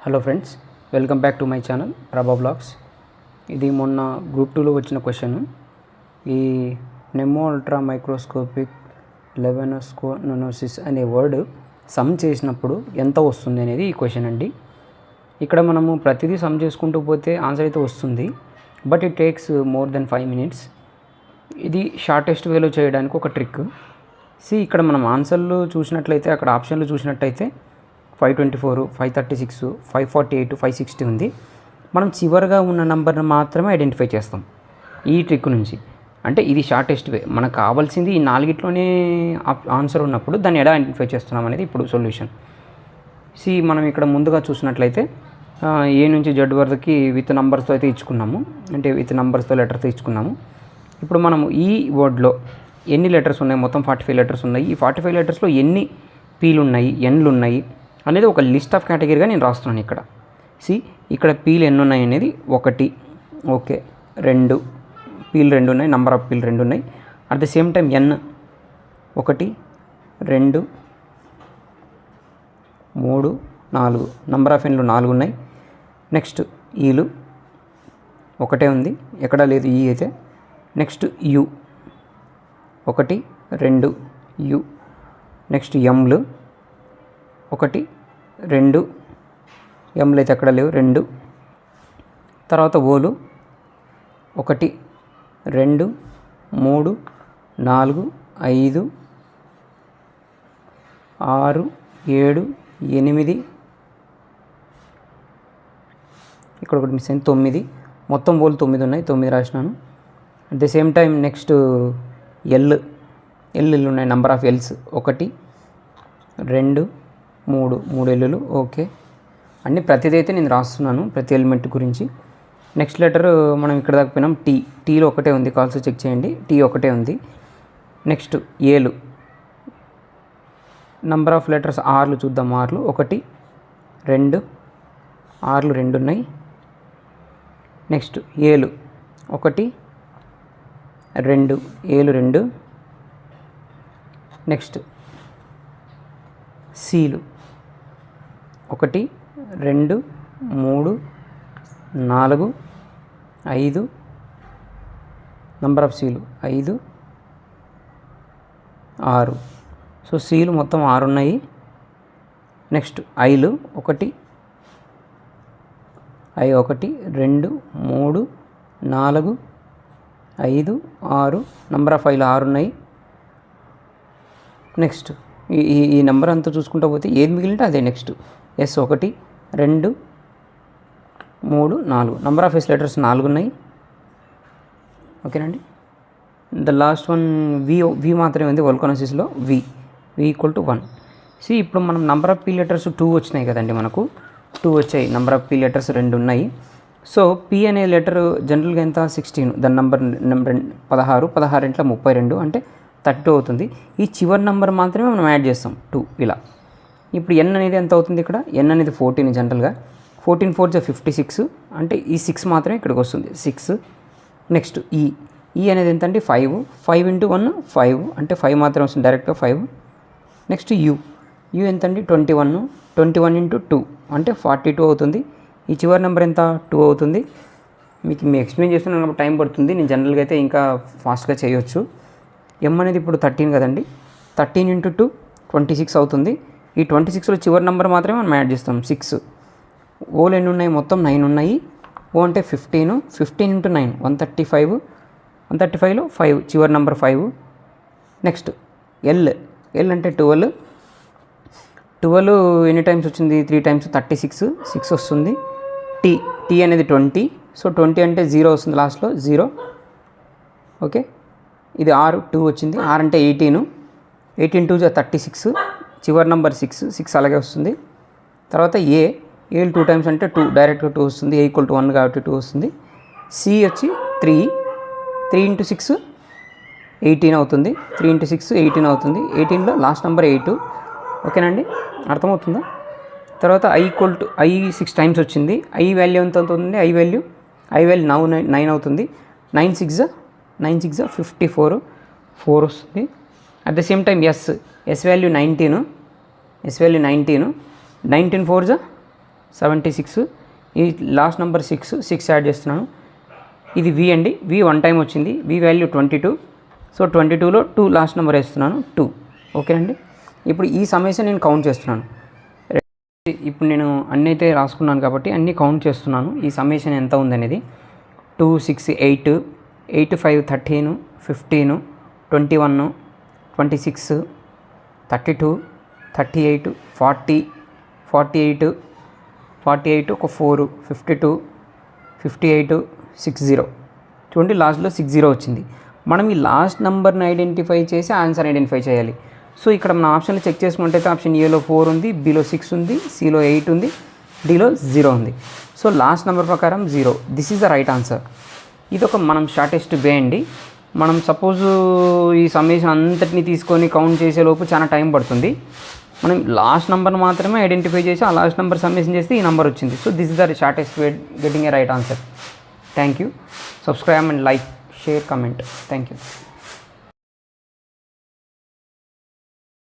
Hello friends, welcome back to my channel ప్రభా blogs. ఇది మొన్న గ్రూప్ 2లో వచ్చిన క్వశ్చన్. ఈ నెమో అల్ట్రా మైక్రోస్కోపిక్ లెవెనోస్కోనోసిస్ అనే వర్డ్ సమ్ చేసినప్పుడు ఎంత వస్తుంది అనేది ఈ క్వశ్చన్ అండి. ఇక్కడ మనము ప్రతిదీ సమ్ చేసుకుంటూ పోతే ఆన్సర్ అయితే వస్తుంది, but it takes more than 5 minutes. ఇది షార్టెస్ట్ వేలో చేయడానికి ఒక ట్రిక్. ఇక్కడ మనం ఆన్సర్లు చూసినట్లయితే, అక్కడ ఆప్షన్లు చూసినట్టయితే 524, 536, 548, 560 ఉంది. మనం చివరిగా ఉన్న నెంబర్ని మాత్రమే ఐడెంటిఫై చేస్తాం ఈ ట్రిక్ నుంచి. అంటే ఇది షార్టెస్ట్ వే. మనకు కావాల్సింది ఈ 4 ఆన్సర్ ఉన్నప్పుడు దాన్ని ఎలా ఐడెంటిఫై చేస్తున్నాం అనేది ఇప్పుడు సొల్యూషన్. మనం ఇక్కడ ముందుగా చూసినట్లయితే ఏ నుంచి జెడ్ వరకు విత్ నంబర్స్తో అయితే ఇచ్చుకున్నాము, అంటే విత్ నంబర్స్తో లెటర్స్తో ఇచ్చుకున్నాము. ఇప్పుడు మనము ఈ వర్డ్లో ఎన్ని లెటర్స్ ఉన్నాయి, మొత్తం 45 లెటర్స్ ఉన్నాయి. ఈ 45 లెటర్స్లో ఎన్ని పీలు ఉన్నాయి, ఎన్లు ఉన్నాయి అనేది ఒక లిస్ట్ ఆఫ్ కేటగిరీగా నేను రాస్తున్నాను ఇక్కడ. ఇక్కడ పీలు ఎన్ని ఉన్నాయి అనేది 1, ఓకే, 2 పీలు 2 ఉన్నాయి, నంబర్ ఆఫ్ పీలు 2 ఉన్నాయి. At the same time N 1, 2, 3, 4 number of ఎన్లు 4 ఉన్నాయి. నెక్స్ట్ ఈలు ఒకటే ఉంది, ఎక్కడా లేదు ఈ అయితే. Next you 1, 2 you. నెక్స్ట్ ఎంలు 1, 2 ఎంలు అయితే ఎక్కడ లేవు 2. తర్వాత ఓలు 1, 2, 3, 4, 5, 6, 7, 8. ఇక్కడ ఒకటి మిస్ అయింది 9. మొత్తం ఓలు 9 ఉన్నాయి, 9 రాసినాను. At the same time next L ఉన్నాయి, నంబర్ ఆఫ్ ఎల్స్ 1, 2, 3 ఎల్లులు, ఓకే. అన్నీ ప్రతిదైతే నేను రాస్తున్నాను, ప్రతి ఎలిమెంట్ గురించి. నెక్స్ట్ లెటర్ మనం ఇక్కడ దాకా పోయినాం. టీలో ఒకటే ఉంది, కాల్స్ చెక్ చేయండి, టీ ఒకటే ఉంది. నెక్స్ట్ ఏలు నంబర్ ఆఫ్ లెటర్స్ ఆర్లు చూద్దాం. ఆర్లు 1, 2 ఆర్లు 2 ఉన్నాయి. నెక్స్ట్ ఏలు 1, 2 ఏలు 2. Next seal 1, 2, 3, 4, 5 number of seal 5, 6. Seal మొత్తం 6 ఉన్నాయి. నెక్స్ట్ ఐలు 1, 2, 3, 4, 5, 6 నంబర్ ఆఫ్ ఐలు 6 ఉన్నాయి. నెక్స్ట్ ఈ నెంబర్ అంతా చూసుకుంటూ పోతే ఏది మిగిలింటే అదే. Next S 1, 2, 3, 4 number of S letters 4 ఉన్నాయి, ఓకేనండి. ద లాస్ట్ వన్ వి మాత్రమే ఉంది వోల్కనోసిస్లో. వి ఈక్వల్ టు 1. ఇప్పుడు మనం నంబర్ ఆఫ్ పీ లెటర్స్ 2 వచ్చినాయి కదండి, మనకు 2 వచ్చాయి. నంబర్ ఆఫ్ పీ లెటర్స్ 2 ఉన్నాయి. పీ అనే లెటర్ జనరల్గా ఎంత 16, దాని నెంబర్ 16, 16 ఇంట్లో 32 అంటే 32 అవుతుంది. ఈ చివరి నెంబర్ మాత్రమే మనం యాడ్ చేస్తాం 2 ఇలా. ఇప్పుడు ఎన్ అనేది ఎంత అవుతుంది? ఇక్కడ ఎన్ అనేది 14 జనరల్గా. 14 4 56 అంటే ఈ 6 మాత్రమే ఇక్కడికి వస్తుంది, 6. నెక్స్ట్ ఈ అనేది ఎంత అంటే 5 ఇంటూ 1 5 అంటే 5 మాత్రమే వస్తుంది, డైరెక్ట్గా 5. నెక్స్ట్ యూ ఎంత అంటే 21 ఇంటూ 2 అంటే 42 అవుతుంది. ఈ చివరి నెంబర్ ఎంత 2 అవుతుంది. మీకు ఎక్స్ప్లెయిన్ చేస్తున్నాను కాబట్టి టైం పడుతుంది, నేను జనరల్గా అయితే ఇంకా ఫాస్ట్గా చేయొచ్చు. ఎం అనేది ఇప్పుడు 13 కదండి, 13 ఇంటూ 2 26 అవుతుంది. ఈ 26లో చివరి నెంబర్ మాత్రమే మనం యాడ్ చేస్తాం 6. ఓలు ఎన్ని ఉన్నాయి? మొత్తం 9 ఉన్నాయి. ఓ అంటే 15 ఇంటూ 9 135, 135లో 5 చివరి నెంబర్ 5. నెక్స్ట్ ఎల్ అంటే 12 ఎన్ని టైమ్స్ వచ్చింది? 3 టైమ్స్ 36, 6 వస్తుంది. టీ అనేది 20, 20 అంటే 0 వస్తుంది లాస్ట్లో, 0, ఓకే. ఇది 2 వచ్చింది. అంటే 18 2 36 చివరి నెంబర్ 6 అలాగే వస్తుంది. తర్వాత ఏలు 2 టైమ్స్ అంటే 2 డైరెక్ట్గా 2 వస్తుంది, ఏ ఈక్వల్ టు 1 కాబట్టి 2 వస్తుంది. సి వచ్చి 3 ఇంటూ 6 18 అవుతుంది. 3 ఇంటూ 6 18 అవుతుంది. 18లో లాస్ట్ నెంబర్ 8, ఓకేనండి, అర్థమవుతుందా? తర్వాత ఐ 6 టైమ్స్ వచ్చింది. ఐ వాల్యూ ఎంత అవుతుంది? ఐ వాల్యూ 9 అవుతుంది. 9 6 54 4 వస్తుంది. At the same time S value 19, 19 4 76. ఈ లాస్ట్ నెంబర్ 6 యాడ్ చేస్తున్నాను. ఇది v అండి, v 1 టైం వచ్చింది, v వాల్యూ 22. సో 22లో 2 లాస్ట్ నెంబర్ వేస్తున్నాను 2. ఓకేనండి. ఇప్పుడు ఈ సమ్మేషన్ నేను కౌంట్ చేస్తున్నాను. ఇప్పుడు నేను అన్నీ అయితే రాసుకున్నాను కాబట్టి అన్నీ కౌంట్ చేస్తున్నాను. ఈ సమ్మేషన్ ఎంత ఉందనేది 2 6 8 8 5 13 15 21 26 32 38 40 48 48 ఒక 4 52 58 60. చూడండి లాస్ట్లో 60 వచ్చింది. మనం ఈ లాస్ట్ నెంబర్ని ఐడెంటిఫై చేసి ఆన్సర్ ఐడెంటిఫై చేయాలి. సో ఇక్కడ మన ఆప్షన్లో చెక్ చేసుకుంటే ఆప్షన్ ఏలో 4 ఉంది, బిలో 6 ఉంది, సిలో 8 ఉంది, డిలో 0 ఉంది. సో లాస్ట్ నెంబర్ ప్రకారం 0. This is the right answer. ఇది ఒక మనం షార్టెస్ట్ వే అండి. మనం సపోజ్ ఈ సమ్మేషన్ అంతటిని తీసుకొని కౌంట్ చేసేలోపు చాలా టైం పడుతుంది. మనం లాస్ట్ నెంబర్ని మాత్రమే ఐడెంటిఫై చేసి ఆ లాస్ట్ నెంబర్ సమ్మేషన్ చేస్తే ఈ నెంబర్ వచ్చింది. So this is the shortest way getting a right answer. Thank you. Subscribe and like, share, comment. Thank you.